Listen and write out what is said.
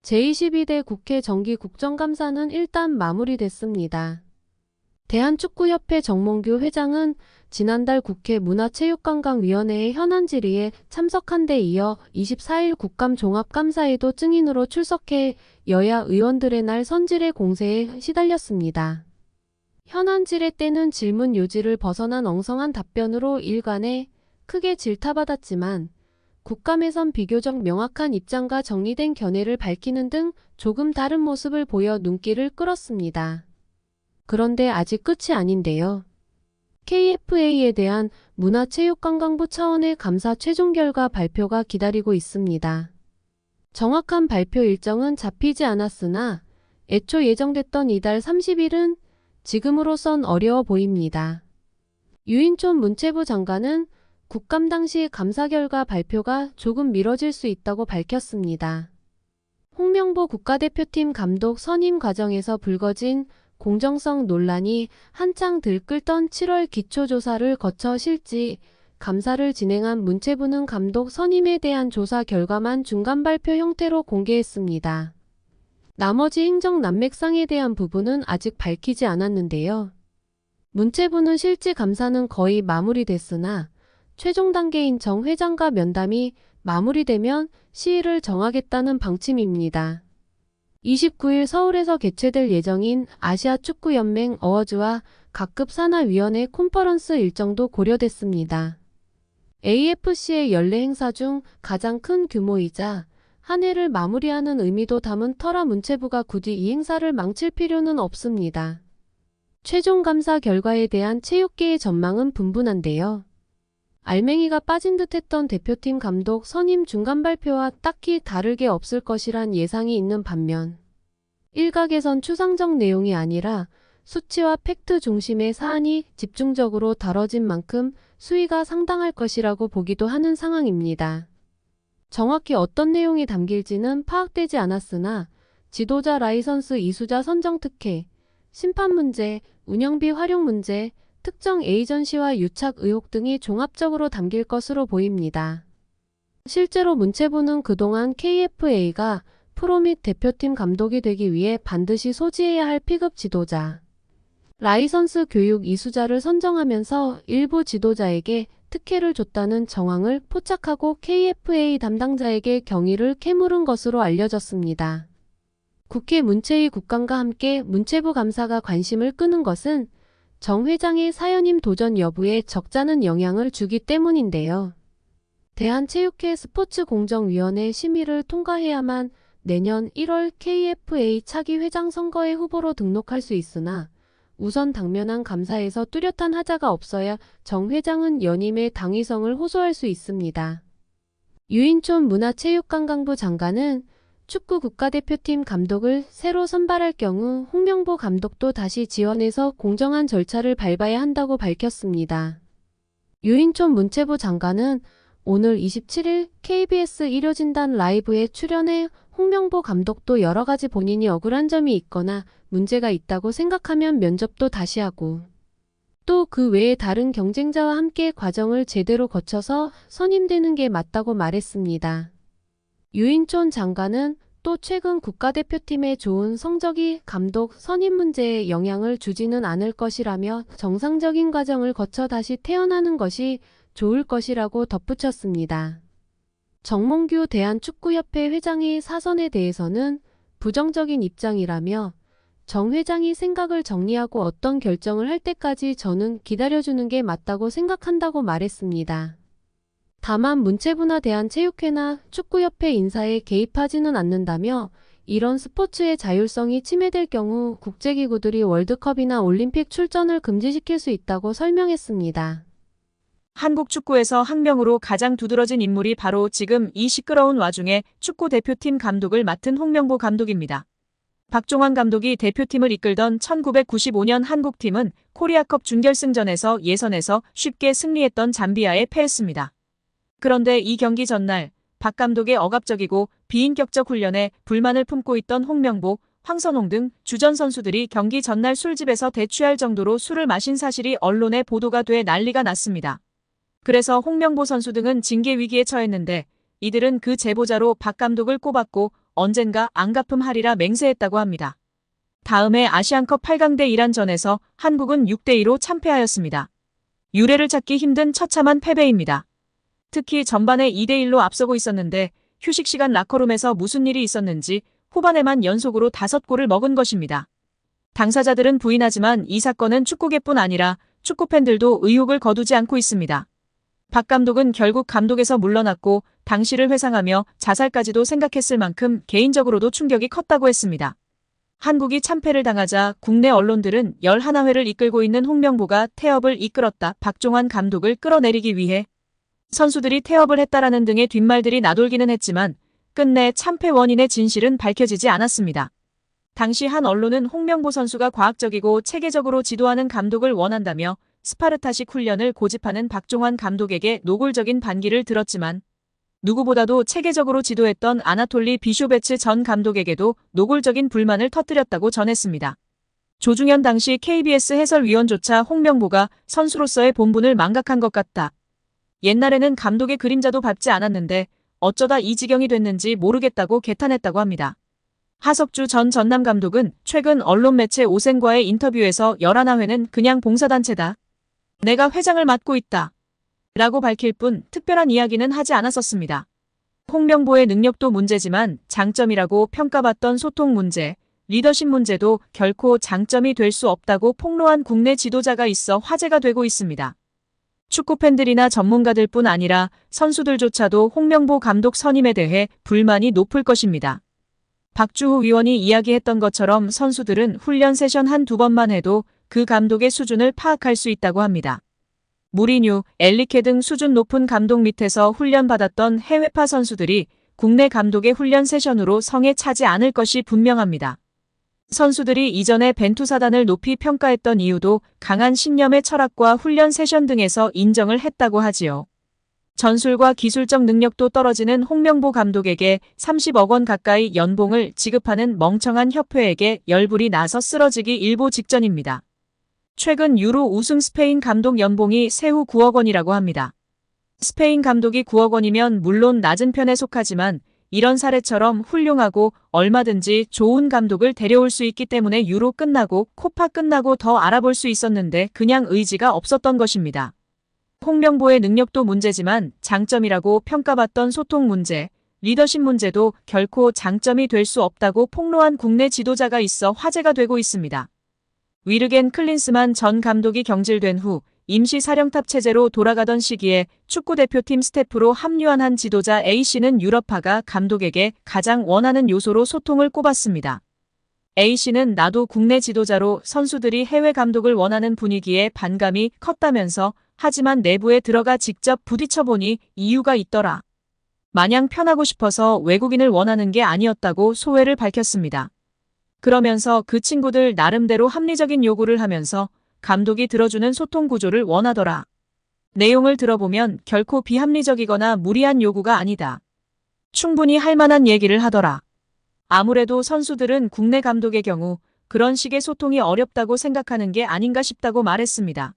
제22대 국회 정기 국정감사는 일단 마무리됐습니다. 대한축구협회 정몽규 회장은 지난달 국회 문화체육관광위원회의 현안 질의에 참석한 데 이어 24일 국감 종합감사에도 증인으로 출석해 여야 의원들의 날 선질의 공세에 시달렸습니다. 현안 질의 때는 질문 요지를 벗어난 엉성한 답변으로 일간에 크게 질타받았지만 국감에선 비교적 명확한 입장과 정리된 견해를 밝히는 등 조금 다른 모습을 보여 눈길을 끌었습니다. 그런데 아직 끝이 아닌데요. KFA에 대한 문화체육관광부 차원의 감사 최종 결과 발표가 기다리고 있습니다. 정확한 발표 일정은 잡히지 않았으나 애초 예정됐던 이달 30일은 지금으로선 어려워 보입니다. 유인촌 문체부 장관은 국감 당시 감사 결과 발표가 조금 미뤄질 수 있다고 밝혔습니다. 홍명보 국가대표팀 감독 선임 과정에서 불거진 공정성 논란이 한창 들끓던 7월 기초조사를 거쳐 실지 감사를 진행한 문체부는 감독 선임에 대한 조사 결과만 중간 발표 형태로 공개했습니다. 나머지 행정 난맥상에 대한 부분은 아직 밝히지 않았는데요. 문체부는 실지 감사는 거의 마무리됐으나 최종 단계인 정 회장과 면담이 마무리되면 시일을 정하겠다는 방침입니다. 29일 서울에서 개최될 예정인 아시아축구연맹 어워즈와 각급 산하위원회 컨퍼런스 일정도 고려됐습니다. AFC의 연례 행사 중 가장 큰 규모이자 한 해를 마무리하는 의미도 담은 터라 문체부가 굳이 이 행사를 망칠 필요는 없습니다. 최종 감사 결과에 대한 체육계의 전망은 분분한데요. 알맹이가 빠진 듯했던 대표팀 감독 선임 중간 발표와 딱히 다를 게 없을 것이란 예상이 있는 반면 일각에선 추상적 내용이 아니라 수치와 팩트 중심의 사안이 집중적으로 다뤄진 만큼 수위가 상당할 것이라고 보기도 하는 상황입니다. 정확히 어떤 내용이 담길지는 파악되지 않았으나 지도자 라이선스 이수자 선정 특혜, 심판 문제, 운영비 활용 문제, 특정 에이전시와 유착 의혹 등이 종합적으로 담길 것으로 보입니다. 실제로 문체부는 그동안 KFA가 프로 및 대표팀 감독이 되기 위해 반드시 소지해야 할 P급 지도자, 라이선스 교육 이수자를 선정하면서 일부 지도자에게 특혜를 줬다는 정황을 포착하고 KFA 담당자에게 경위를 캐물은 것으로 알려졌습니다. 국회 문체위 국감과 함께 문체부 감사가 관심을 끄는 것은 정 회장의 사연임 도전 여부에 적잖은 영향을 주기 때문인데요. 대한체육회 스포츠공정위원회 심의를 통과해야만 내년 1월 KFA 차기 회장 선거에 후보로 등록할 수 있으나 우선 당면한 감사에서 뚜렷한 하자가 없어야 정 회장은 연임의 당위성을 호소할 수 있습니다. 유인촌 문화체육관광부 장관은 축구 국가대표팀 감독을 새로 선발할 경우 홍명보 감독도 다시 지원해서 공정한 절차를 밟아야 한다고 밝혔습니다. 유인촌 문체부 장관은 오늘 27일 KBS 일요진단 라이브에 출연해 홍명보 감독도 여러 가지 본인이 억울한 점이 있거나 문제가 있다고 생각하면 면접도 다시 하고 또 그 외에 다른 경쟁자와 함께 과정을 제대로 거쳐서 선임되는 게 맞다고 말했습니다. 유인촌 장관은 또 최근 국가대표팀의 좋은 성적이 감독 선임 문제에 영향을 주지는 않을 것이라며 정상적인 과정을 거쳐 다시 태어나는 것이 좋을 것이라고 덧붙였습니다. 정몽규 대한축구협회 회장의 사선에 대해서는 부정적인 입장이라며 정 회장이 생각을 정리하고 어떤 결정을 할 때까지 저는 기다려주는 게 맞다고 생각한다고 말했습니다. 다만 문체부나 대한체육회나 축구협회 인사에 개입하지는 않는다며 이런 스포츠의 자율성이 침해될 경우 국제기구들이 월드컵이나 올림픽 출전을 금지시킬 수 있다고 설명했습니다. 한국 축구에서 학명으로 가장 두드러진 인물이 바로 지금 이 시끄러운 와중에 축구 대표팀 감독을 맡은 홍명보 감독입니다. 박종환 감독이 대표팀을 이끌던 1995년 한국팀은 코리아컵 준결승전에서 예선에서 쉽게 승리했던 잠비아에 패했습니다. 그런데 이 경기 전날 박 감독의 억압적이고 비인격적 훈련에 불만을 품고 있던 홍명보, 황선홍 등 주전 선수들이 경기 전날 술집에서 대취할 정도로 술을 마신 사실이 언론에 보도가 돼 난리가 났습니다. 그래서 홍명보 선수 등은 징계 위기에 처했는데 이들은 그 제보자로 박 감독을 꼽았고 언젠가 안 갚음하리라 맹세했다고 합니다. 다음해 아시안컵 8강대 이란전에서 한국은 6대2로 참패하였습니다. 유례를 찾기 힘든 처참한 패배입니다. 특히 전반에 2대1로 앞서고 있었는데 휴식 시간 라커룸에서 무슨 일이 있었는지 후반에만 연속으로 5골을 먹은 것입니다. 당사자들은 부인하지만 이 사건은 축구계뿐 아니라 축구팬들도 의혹을 거두지 않고 있습니다. 박 감독은 결국 감독에서 물러났고 당시를 회상하며 자살까지도 생각했을 만큼 개인적으로도 충격이 컸다고 했습니다. 한국이 참패를 당하자 국내 언론들은 11회를 이끌고 있는 홍명보가 태업을 이끌었다. 박종환 감독을 끌어내리기 위해 선수들이 태업을 했다라는 등의 뒷말들이 나돌기는 했지만 끝내 참패 원인의 진실은 밝혀지지 않았습니다. 당시 한 언론은 홍명보 선수가 과학적이고 체계적으로 지도하는 감독을 원한다며 스파르타식 훈련을 고집하는 박종환 감독에게 노골적인 반기를 들었지만 누구보다도 체계적으로 지도했던 아나톨리 비쇼베츠 전 감독에게도 노골적인 불만을 터뜨렸다고 전했습니다. 조중현 당시 KBS 해설위원조차 홍명보가 선수로서의 본분을 망각한 것 같다. 옛날에는 감독의 그림자도 밟지 않았는데 어쩌다 이 지경이 됐는지 모르겠다고 개탄했다고 합니다. 하석주 전 전남 감독은 최근 언론 매체 오센과의 인터뷰에서 11회는 그냥 봉사단체다. 내가 회장을 맡고 있다. 라고 밝힐 뿐 특별한 이야기는 하지 않았었습니다. 홍명보의 능력도 문제지만 장점이라고 평가받던 소통 문제, 리더십 문제도 결코 장점이 될 수 없다고 폭로한 국내 지도자가 있어 화제가 되고 있습니다. 축구팬들이나 전문가들뿐 아니라 선수들조차도 홍명보 감독 선임에 대해 불만이 높을 것입니다. 박주호 위원이 이야기했던 것처럼 선수들은 훈련 세션 한두 번만 해도 그 감독의 수준을 파악할 수 있다고 합니다. 무리뉴, 엘리케 등 수준 높은 감독 밑에서 훈련받았던 해외파 선수들이 국내 감독의 훈련 세션으로 성에 차지 않을 것이 분명합니다. 선수들이 이전에 벤투사단을 높이 평가했던 이유도 강한 신념의 철학과 훈련 세션 등에서 인정을 했다고 하지요. 전술과 기술적 능력도 떨어지는 홍명보 감독에게 30억 원 가까이 연봉을 지급하는 멍청한 협회에게 열불이 나서 쓰러지기 일보 직전입니다. 최근 유로 우승 스페인 감독 연봉이 세후 9억 원이라고 합니다. 스페인 감독이 9억 원이면 물론 낮은 편에 속하지만 이런 사례처럼 훌륭하고 얼마든지 좋은 감독을 데려올 수 있기 때문에 유로 끝나고 코파 끝나고 더 알아볼 수 있었는데 그냥 의지가 없었던 것입니다. 홍명보의 능력도 문제지만 장점이라고 평가받던 소통 문제, 리더십 문제도 결코 장점이 될 수 없다고 폭로한 국내 지도자가 있어 화제가 되고 있습니다. 위르겐 클린스만 전 감독이 경질된 후 임시 사령탑 체제로 돌아가던 시기에 축구대표팀 스태프로 합류한 한 지도자 A씨는 유럽파가 감독에게 가장 원하는 요소로 소통을 꼽았습니다. A씨는 나도 국내 지도자로 선수들이 해외 감독을 원하는 분위기에 반감이 컸다면서 하지만 내부에 들어가 직접 부딪혀보니 이유가 있더라. 마냥 편하고 싶어서 외국인을 원하는 게 아니었다고 소회를 밝혔습니다. 그러면서 그 친구들 나름대로 합리적인 요구를 하면서 감독이 들어주는 소통 구조를 원하더라. 내용을 들어보면 결코 비합리적이거나 무리한 요구가 아니다. 충분히 할 만한 얘기를 하더라. 아무래도 선수들은 국내 감독의 경우 그런 식의 소통이 어렵다고 생각하는 게 아닌가 싶다고 말했습니다.